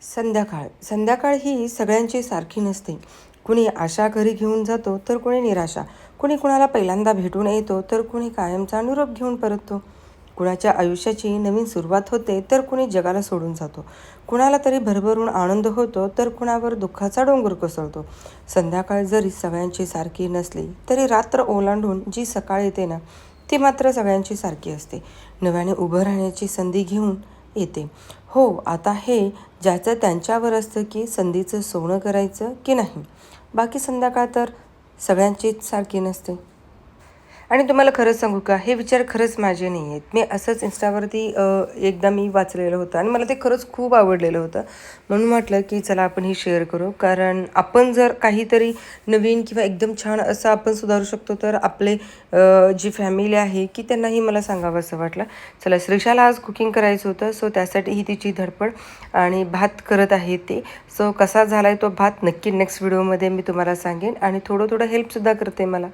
संध्याकाळ ही सगळ्यांची सारखी नसते. कुणी आशा घरी घेऊन जातो तर कुणी निराशा. कुणी कुणाला पहिल्यांदा भेटून येतो तर कुणी कायमचा निरोप घेऊन परततो. कुणाच्या आयुष्याची नवीन सुरुवात होते तर कुणी जगाला सोडून जातो. कुणाला तरी भरभरून आनंद होतो तर कुणावर दुःखाचा डोंगर कोसळतो. संध्याकाळ जरी सगळ्यांची सारखी नसली तरी रात्र ओलांडून जी सकाळ येते ना, ती मात्र सगळ्यांची सारखी असते. नव्याने उभं राहण्याची संधी घेऊन येते. हो, आता हे ज्याचं त्यांच्यावर असतं की संधीचं सोनं करायचं की नाही. बाकी संध्याकाळ तर सगळ्यांचीच सारखी नसते. आणि तुम्हाला खरंच सांगू का, हे विचार खरंच माझे नाही आहेत. मी असंच इन्स्टावरती एकदा मी वाचलेलं होतं आणि मला ते खरंच खूप आवडलेलं होतं. म्हणून म्हटलं की चला आपण हे शेअर करू. कारण आपण जर काहीतरी नवीन किंवा एकदम छान असं आपण सुधारू शकतो तर आपले जी फॅमिली आहे की त्यांनाही मला सांगावं असं वाटलं. चला, श्रीषाला आज कुकिंग करायचं होतं, सो त्यासाठी ही तिची धडपड आणि भात करत आहे ते. सो कसा झाला आहे तो भात नक्की नेक्स्ट व्हिडिओमध्ये मी तुम्हाला सांगेन आणि थोडं थोडं हेल्पसुद्धा करते मला.